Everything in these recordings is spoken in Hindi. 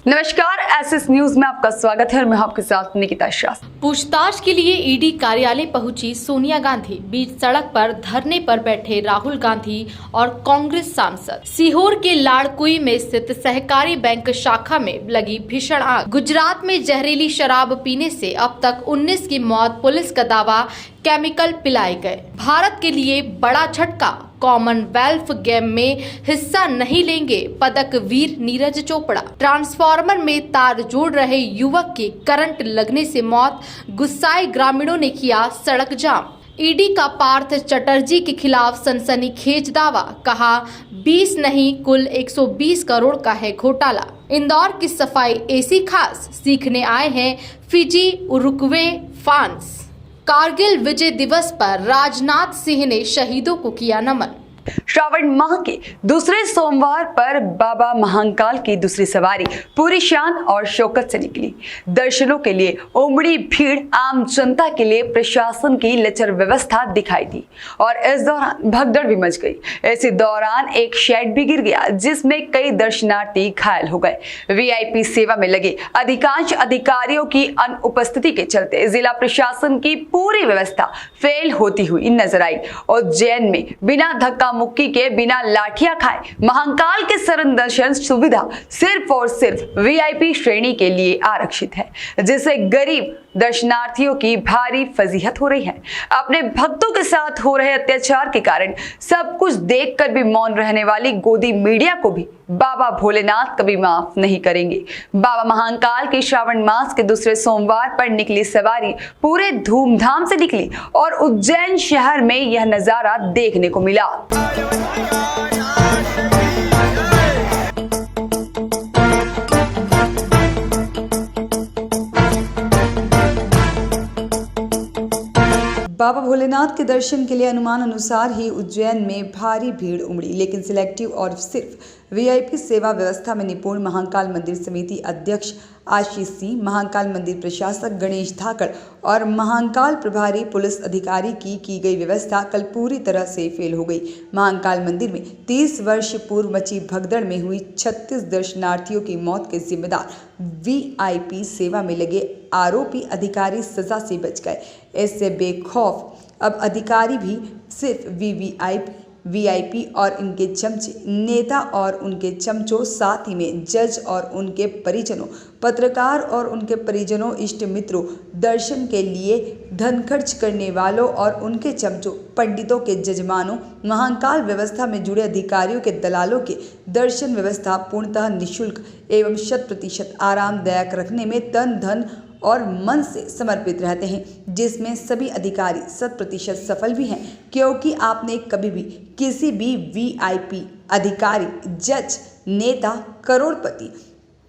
नमस्कार, एसएस न्यूज में आपका स्वागत है और मैं आपके साथ निकिता शाह। पूछताछ के लिए ईडी कार्यालय पहुंची सोनिया गांधी। बीच सड़क पर धरने पर बैठे राहुल गांधी और कांग्रेस सांसद। सीहोर के लाड़कुई में स्थित सहकारी बैंक शाखा में लगी भीषण आग। गुजरात में जहरीली शराब पीने से अब तक 19 की मौत, पुलिस का दावा केमिकल पिलाए गए। भारत के लिए बड़ा झटका, कॉमनवेल्थ गेम में हिस्सा नहीं लेंगे पदक वीर नीरज चोपड़ा। ट्रांसफार्मर में तार जोड़ रहे युवक की करंट लगने से मौत, गुस्साए ग्रामीणों ने किया सड़क जाम। ईडी का पार्थ चटर्जी के खिलाफ सनसनीखेज दावा, कहा 20 नहीं कुल 120 करोड़ का है घोटाला। इंदौर की सफाई एसी खास, सीखने आए हैं फिजी उरुग्वे फैंस। कारगिल विजय दिवस पर राजनाथ सिंह ने शहीदों को किया नमन। श्रावण माह के दूसरे सोमवार पर बाबा महाकाल की दूसरी सवारी पूरी शान और शौकत से निकली। दर्शनों के लिए उमड़ी भीड़, आम जनता के लिए प्रशासन की लचर व्यवस्था दिखाई दी और इस दौरान भगदड़ भी मच गई। इसी दौरान एक शेड भी गिर गया जिसमें कई दर्शनार्थी घायल हो गए। वीआईपी सेवा में लगे अधिकांश अधिकारियों की अनुपस्थिति के चलते जिला प्रशासन की पूरी व्यवस्था फेल होती हुई नजर आई। उज्जैन में बिना धक्का मुक्की के, बिना लाठियां खाए महाकाल के शरण दर्शन सुविधा सिर्फ और सिर्फ वीआईपी श्रेणी के लिए आरक्षित है, जिससे गरीब दर्शनार्थियों की भारी फजीहत हो रही है। अपने भक्तों के साथ हो रहे अत्याचार के कारण सब कुछ देखकर भी मौन रहने वाली गोदी मीडिया को भी बाबा भोलेनाथ कभी माफ नहीं करेंगे। बाबा महाकाल के श्रावण मास के दूसरे सोमवार पर निकली सवारी पूरे धूमधाम से निकली और उज्जैन शहर में यह नजारा देखने को मिला। बाबा भोलेनाथ के दर्शन के लिए अनुमान अनुसार ही उज्जैन में भारी भीड़ उमड़ी, लेकिन सिलेक्टिव और सिर्फ वीआईपी सेवा व्यवस्था में निपुण महाकाल मंदिर समिति अध्यक्ष आशीष सिंह, महाकाल मंदिर प्रशासक गणेश धाकड़ और महाकाल प्रभारी पुलिस अधिकारी की गई व्यवस्था कल पूरी तरह से फेल हो गई। महाकाल मंदिर में 30 वर्ष पूर्व मची भगदड़ में हुई 36 दर्शनार्थियों की मौत के जिम्मेदार वीआईपी सेवा में लगे आरोपी अधिकारी सजा से बच गए। इससे बेखौफ अब अधिकारी भी सिर्फ वीआईपी और इनके चमचे, नेता और उनके चमचों, साथ ही में जज और उनके परिजनों, पत्रकार और उनके परिजनों, इष्ट मित्रों, दर्शन के लिए धन खर्च करने वालों और उनके चमचों, पंडितों के जजमानों, महाकाल व्यवस्था में जुड़े अधिकारियों के दलालों के दर्शन व्यवस्था पूर्णतः निःशुल्क एवं 100% आरामदायक रखने में तन धन और मन से समर्पित रहते हैं, जिसमें सभी अधिकारी 100% सफल भी हैं, क्योंकि आपने कभी भी किसी भी वीआईपी अधिकारी, जज, नेता, करोड़पति,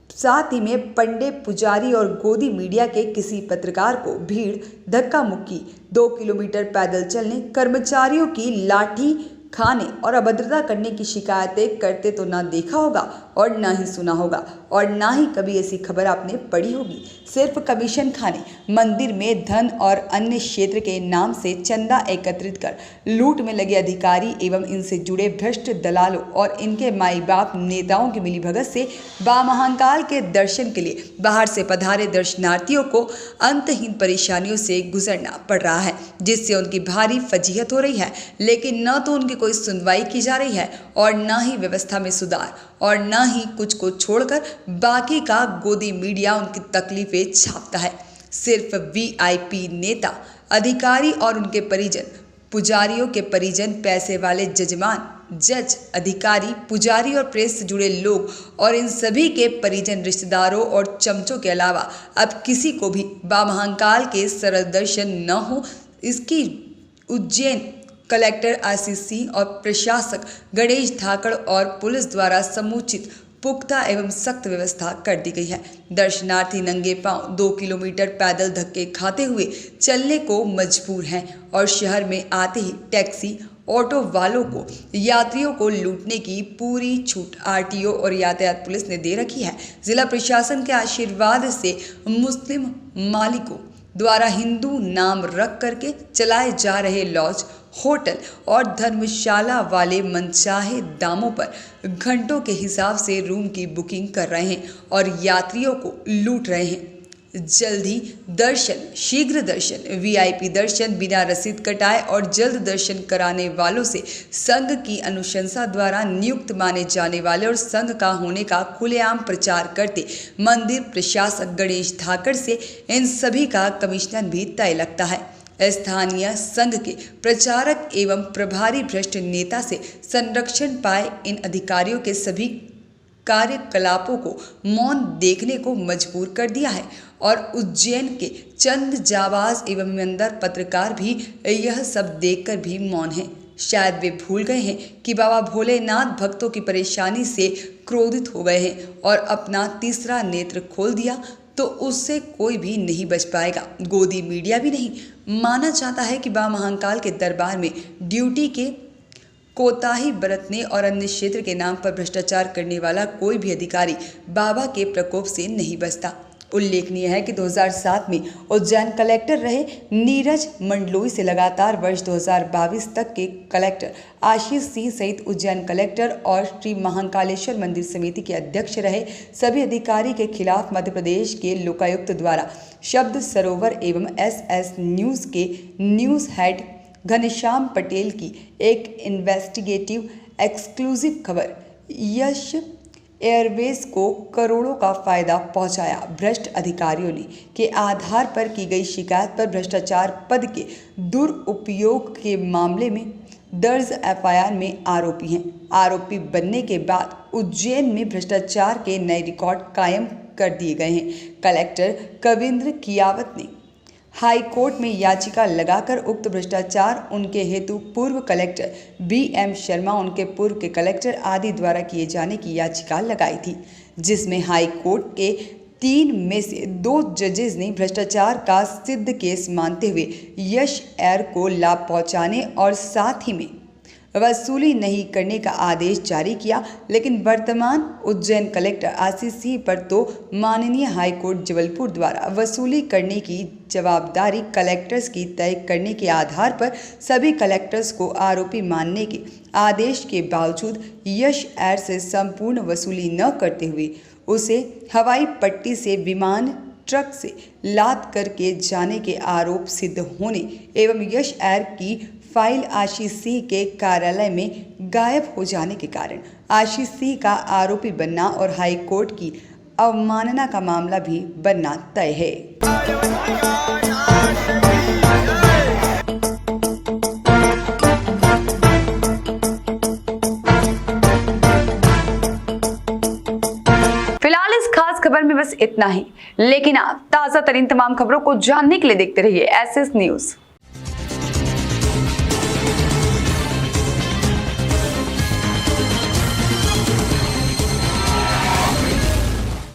साथ ही में पंडित, पुजारी और गोदी मीडिया के किसी पत्रकार को भीड़, धक्का मुक्की, 2 किलोमीटर पैदल चलने, कर्मचारियों की लाठी खाने और अभद्रता करने की शिकायतें करते तो ना देखा होगा और ना ही सुना होगा और ना ही कभी ऐसी खबर आपने पढ़ी होगी। सिर्फ कमीशन खाने, मंदिर में धन और अन्य क्षेत्र के नाम से चंदा एकत्रित कर लूट में लगे अधिकारी एवं इनसे जुड़े भ्रष्ट दलालों और इनके माई बाप नेताओं की मिलीभगत से बाबा महाकाल के दर्शन के लिए बाहर से पधारे दर्शनार्थियों को अंतहीन परेशानियों से गुजरना पड़ रहा है, जिससे उनकी भारी फजीहत हो रही है। लेकिन न तो उनकी कोई सुनवाई की जा रही है और न ही व्यवस्था में सुधार और न ही कुछ को छोड़कर बाकी का गोदी मीडिया उनकी तकलीफें छापता है। सिर्फ वीआईपी नेता, अधिकारी और उनके परिजन, पुजारियों के परिजन, पैसे वाले जजमान, जज, अधिकारी, पुजारी और प्रेस से जुड़े लोग और इन सभी के परिजन, रिश्तेदारों और चमचों के अलावा अब किसी को भी बाबा महाकाल के सरल दर्शन न हो, इसकी उज्जैन कलेक्टर आशीष सिंह और प्रशासक गणेश धाकड़ और पुलिस द्वारा समुचित, पुख्ता एवं सख्त व्यवस्था कर दी गई है। दर्शनार्थी नंगे पांव 2 किलोमीटर पैदल धक्के खाते हुए चलने को मजबूर हैं और शहर में आते ही टैक्सी, ऑटो वालों को, यात्रियों को लूटने की पूरी छूट आरटीओ और यातायात पुलिस ने दे रखी है। जिला प्रशासन के आशीर्वाद से मुस्लिम मालिकों द्वारा हिंदू नाम रख करके चलाए जा रहे लॉज, होटल और धर्मशाला वाले मनचाहे दामों पर घंटों के हिसाब से रूम की बुकिंग कर रहे हैं और यात्रियों को लूट रहे हैं। जल्द ही दर्शन, शीघ्र दर्शन, वीआईपी दर्शन, बिना रसीद कटाए और जल्द दर्शन कराने वालों से संघ की अनुशंसा द्वारा नियुक्त माने जाने वाले और संघ का होने का खुलेआम प्रचार करते मंदिर प्रशासक गणेश धाकड़ से इन सभी का कमीशन भी तय लगता है। स्थानीय संघ के प्रचारक एवं प्रभारी भ्रष्ट नेता से संरक्षण पाए इन अधिकारियों के सभी कार्यकलापों को मौन देखने को मजबूर कर दिया है और उज्जैन के चंद जाबाज एवं ईमानदार पत्रकार भी यह सब देखकर भी मौन हैं। शायद वे भूल गए हैं कि बाबा भोलेनाथ भक्तों की परेशानी से क्रोधित हो गए हैं और अपना तीसरा नेत्र खोल दिया तो उससे कोई भी नहीं बच पाएगा। गोदी मीडिया भी नहीं माना जाता है कि बाबा महाकाल के दरबार में ड्यूटी के कोताही बरतने और अन्य क्षेत्र के नाम पर भ्रष्टाचार करने वाला कोई भी अधिकारी बाबा के प्रकोप से नहीं बचता। उल्लेखनीय है कि 2007 में उज्जैन कलेक्टर रहे नीरज मंडलोई से लगातार वर्ष 2022 तक के कलेक्टर आशीष सिंह सहित उज्जैन कलेक्टर और श्री महाकालेश्वर मंदिर समिति के अध्यक्ष रहे सभी अधिकारी के खिलाफ मध्य प्रदेश के लोकायुक्त द्वारा शब्द सरोवर एवं SS न्यूज़ के न्यूज़ हेड घनश्याम पटेल की एक इन्वेस्टिगेटिव एक्सक्लूसिव खबर यश एयरवेज को करोड़ों का फायदा पहुंचाया। भ्रष्ट अधिकारियों ने के आधार पर की गई शिकायत पर भ्रष्टाचार पद के दुरुपयोग के मामले में दर्ज FIR में आरोपी हैं। आरोपी बनने के बाद उज्जैन में भ्रष्टाचार के नए रिकॉर्ड कायम कर दिए गए हैं। कलेक्टर कविंद्र कियावत ने हाई कोर्ट में याचिका लगाकर उक्त भ्रष्टाचार उनके हेतु पूर्व कलेक्टर BM शर्मा, उनके पूर्व के कलेक्टर आदि द्वारा किए जाने की याचिका लगाई थी, जिसमें हाई कोर्ट के 3 में से 2 जजेस ने भ्रष्टाचार का सिद्ध केस मानते हुए यश एयर को लाभ पहुंचाने और साथ ही में वसूली नहीं करने का आदेश जारी किया। लेकिन वर्तमान उज्जैन कलेक्टर आशीष सिंह पर तो माननीय हाई कोर्ट जबलपुर द्वारा वसूली करने की जवाबदारी कलेक्टर्स की तय करने के आधार पर सभी कलेक्टर्स को आरोपी मानने के आदेश के बावजूद यश एयर से संपूर्ण वसूली न करते हुए उसे हवाई पट्टी से विमान ट्रक से लाद करके जाने के आरोप सिद्ध होने एवं यश एयर की फाइल आशीष सिंह के कार्यालय में गायब हो जाने के कारण आशीष सिंह का आरोपी बनना और हाई कोर्ट की अवमानना का मामला भी बनना तय है। फिलहाल इस खास खबर में बस इतना ही, लेकिन आप ताज़ा तरीन तमाम खबरों को जानने के लिए देखते रहिए SS न्यूज़।